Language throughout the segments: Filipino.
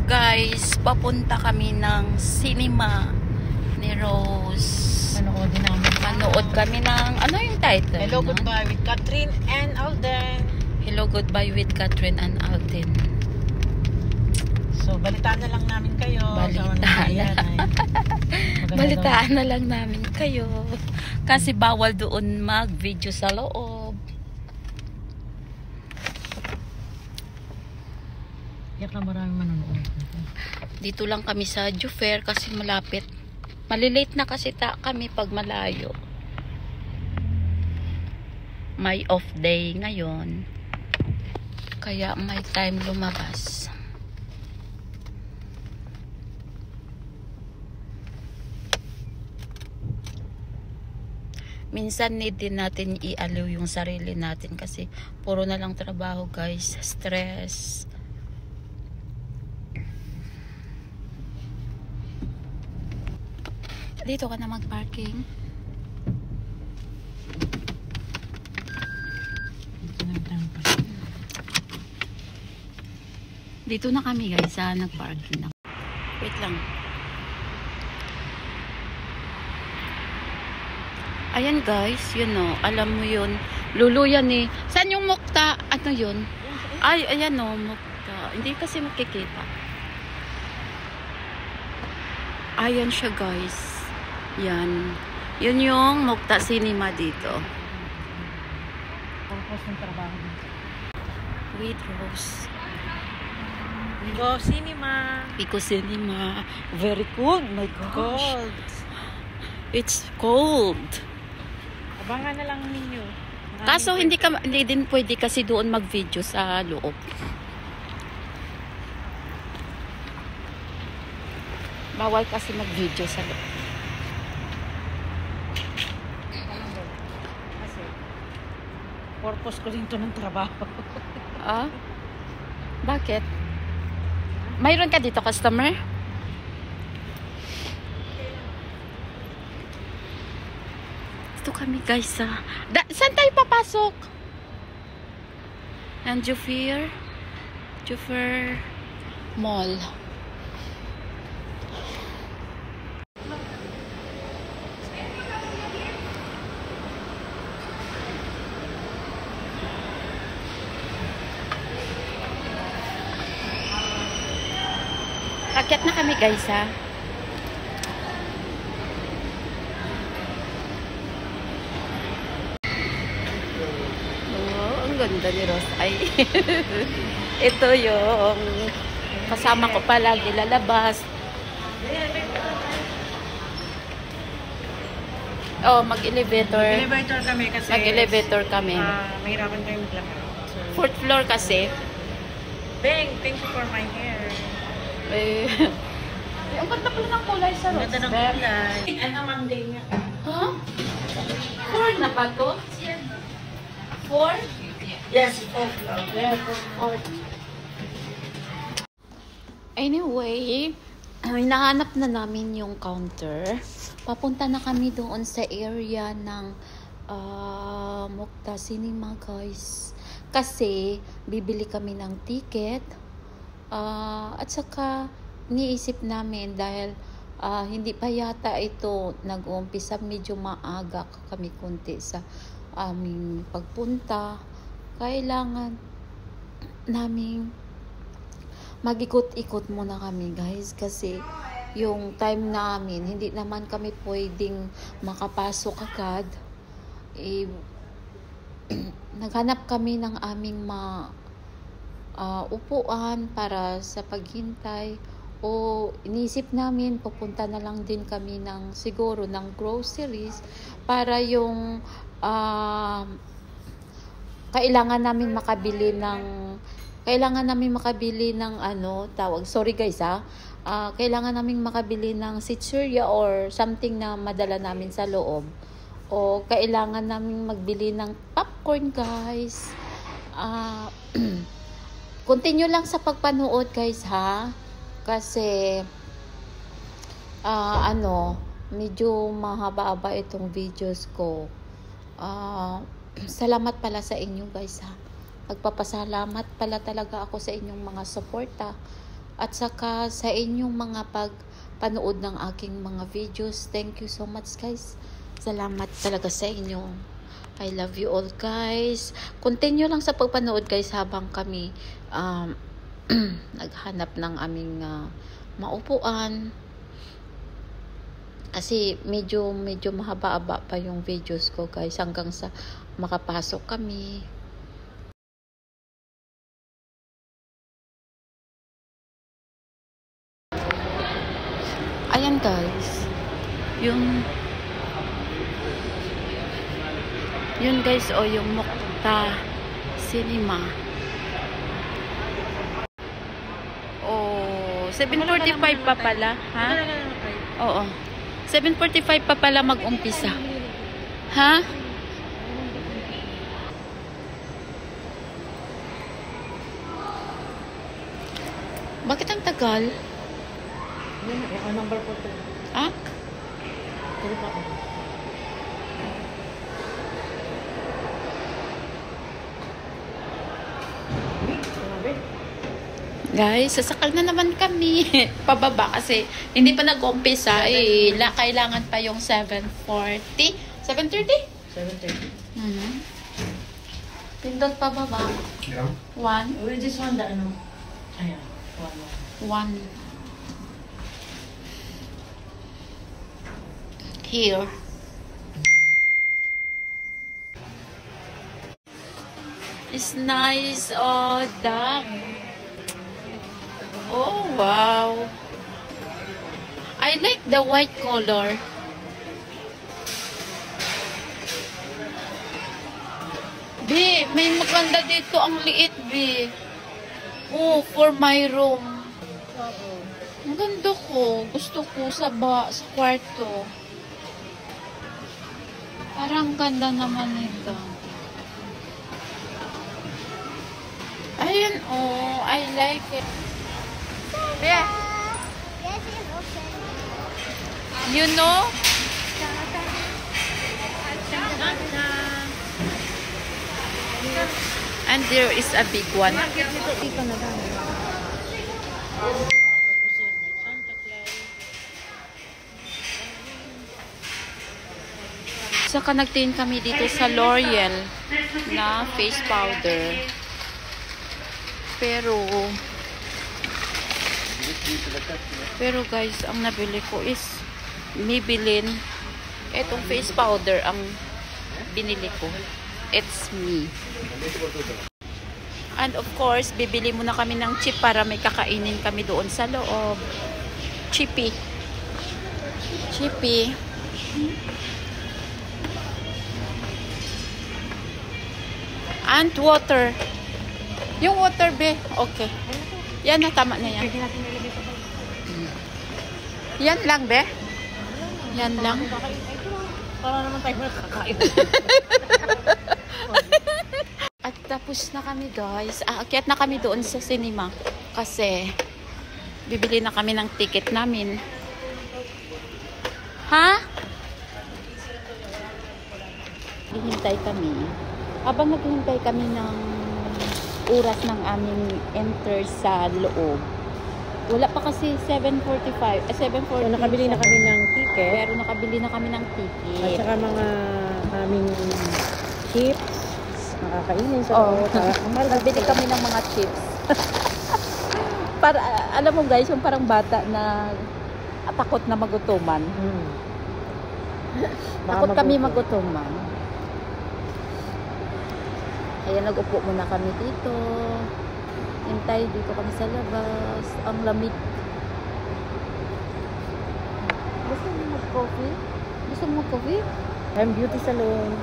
Guys, papunta kami ng cinema ni Rose. Manood kami ng, ano yung title? Hello, Goodbye with Catherine and Alden. Hello, Goodbye with Catherine and Alden. So, balitaan na lang namin kayo. Balitaan na lang namin kayo. Kasi bawal doon mag-video sa loob. Yaka maraming manonood. Dito lang kami sa Jufair kasi malapit. Malilate na kasi kami pag malayo. May off day ngayon. Kaya may time lumabas. Minsan need din natin i-aliw yung sarili natin kasi puro na lang trabaho, guys. Stress. Dito ka na mag-parking. Dito na kami, guys, nag-parking na. Wait lang. Ayan, guys, yun o. Alam mo yun. Lulu yan eh. Saan yung mukta? Ano yun? Ay, ayan o, mukta. Hindi kasi makikita. Ayan siya, guys. Yan. Yun yung Mukta Cinema dito. Purpose ng trabaho dito. With Rose. Pico Cinema. Pico Cinema. Very cold. My gosh. Cold. It's cold. Abangan na lang ninyo. Kaso hindi din pwede kasi doon mag-video sa loob. Bawal kasi mag-video sa loob. Kasi purpose ko rin to ng trabaho. Ah? Bakit? Mayroon ka dito customer? Dito kami, guys, saan tayo papasok? And Jufair Mall. Akyat na kami, guys, Oh, ang ganda ni Rose. Ay, ito yung kasama ko palagi lalabas. Oh, mag-elevator. Mag-elevator kami kasi Mag-elevator kami. mahirapan kayo maglakad. So, 4th floor kasi. thank you for my hair. Eh, ang ganda pala ng kulay sa Rose. Ganda ng kulay. Ano Monday nga? Huh? 4 na ba to? 4? Yes, 4 floor. Anyway, hinahanap na namin yung counter. Papunta na kami doon sa area ng Mukta Cinema, guys. Kasi, bibili kami ng ticket. At saka, niisip namin dahil hindi pa yata ito nag-uumpisa, medyo maaga kami kunti sa aming pagpunta. Kailangan naming mag-ikot-ikot muna kami, guys, kasi yung time namin, hindi naman kami pwedeng makapasok agad. Naghanap kami ng aming upuan para sa paghintay, o inisip namin pupunta na lang din kami ng siguro ng groceries para yung kailangan namin makabili ng sorry guys, kailangan namin makabili ng sitsurya or something na madala namin sa loob, o kailangan namin magbili ng popcorn, guys. Continue lang sa pagpanood, guys, kasi medyo mahaba-haba itong videos ko. Salamat pala sa inyo, guys, Magpapasalamat pala talaga ako sa inyong mga suporta. At saka sa inyong mga pagpanood ng aking mga videos. Thank you so much guys. Salamat talaga sa inyo. I love you all guys. Continue lang sa pagpanood guys habang kami naghanap ng aming maupuan. Kasi medyo mahaba-haba pa yung videos ko guys hanggang sa makapasok kami. Ayan guys. Yun guys, yung Mukta Cinema. 7:45 pa pala, ha? Oo. 7:45 pa pala mag-umpisa. Ha? Bakit ang tagal? Number 4. Ha? Guys, sasakal na naman kami. Pababa kasi hindi pa nag-umpisa. Kailangan pa yung 7:40. 7:30? 7:30. Pindot pababa. 1. We just want the ano. Ayan. 1. Here. It's nice. Oh, damn. Oh, wow. I like the white color. Be, may maganda dito. Ang liit, be. Oh, for my room. Ang ganda ko. Gusto ko sa kwarto. Parang ganda naman ito. Ayan, oh. I like it. Yeah. Yes, it's open. You know? And there is a big one. Saka nagtingin kami dito sa L'Oreal na face powder. Pero guys, ang nabili ko is Maybelline. Etong face powder ang binili ko. It's me. And of course, bibili muna kami ng chip para may kakainin kami doon sa loob. Chippy. And water. Yung water, be. Okay. Yan na, tama na yan. Yan lang, be. Yan lang. Para naman tayo nakakain. At tapos na kami, guys. Aakyat na kami doon sa cinema. Kasi, bibili na kami ng ticket namin. Ha? Hihintay kami. Habang naghihintay kami ng oras ng aming enter sa loob. Wala pa kasi 7:45. 7:40. So, nakabili na kami ng ticket. Pero nakabili na kami ng At ticket. saka mga aming chips. Makakainin sa loob. Nabili kami ng mga chips. Para, alam mo guys, yung parang bata na takot na magutuman. Takot kami magutuman. Ayan, nag-upo muna kami dito. Hintay dito kami sa labas. Ang lamig. Gusto mo mag-coffee? Gusto mo mag-coffee? I'm beauty salon.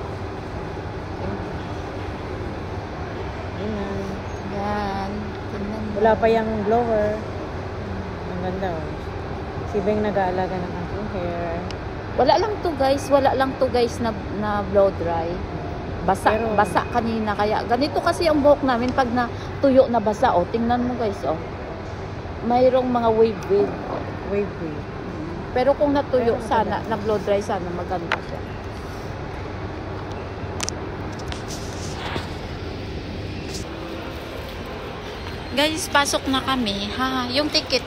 Ayan. Yan. Tingnan mo. Wala pa yung blower. Ang ganda. Si Beng nag-aalaga ng aking hair. Wala lang to guys na blow dry. Basa kanina, kaya ganito kasi ang buhok namin pag natuyo na basa. Tingnan mo guys, mayroong mga wave. Pero kung natuyo sana, na blow dry sana, maganda siya. Guys, pasok na kami. Ha, yung ticket.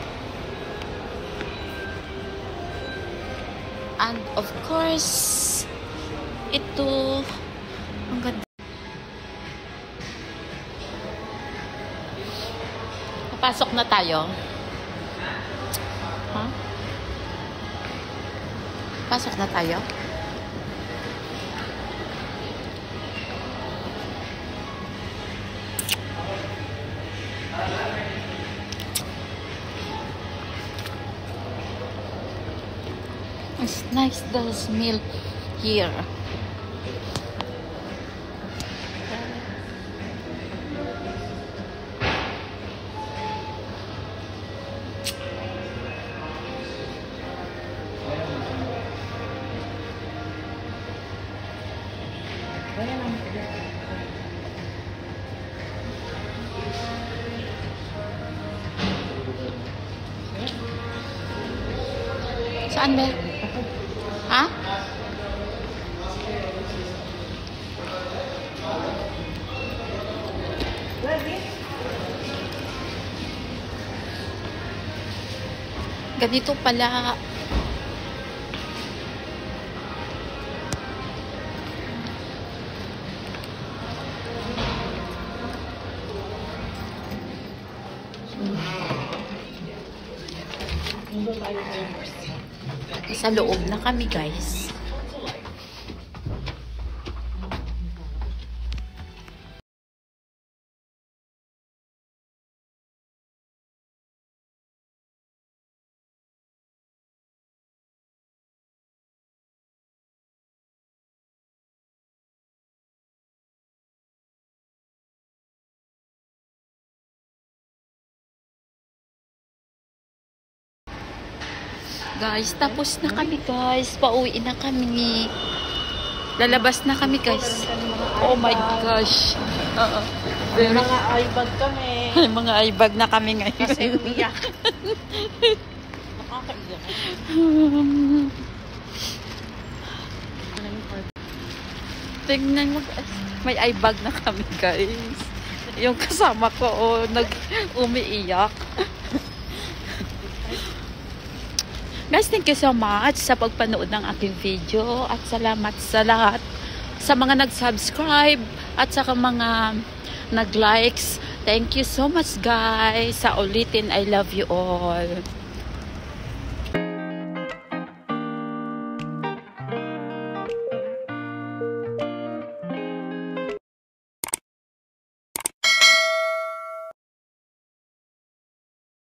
And of course, ito, ang ganda. Pasok na tayo. Ha? Pasok na tayo. It's nice the smell here. Saan ba? Ha? Ganito pala. Sa loob na kami, guys. Guys, tapos na kami, guys. Pauwi na kami. Lalabas na kami, guys. Oh my gosh. May mga eyebag kami. May mga eyebag na kami ngayon. Kasi umiyak. Nakakaiyak. Tingnan mo, guys. May eyebag na kami, guys. Yung kasama ko, umiiyak. Guys, thank you so much sa pagpanood ng aking video at salamat sa lahat sa mga nag-subscribe at sa mga nag-likes. Thank you so much, guys. Sa ulitin, I love you all.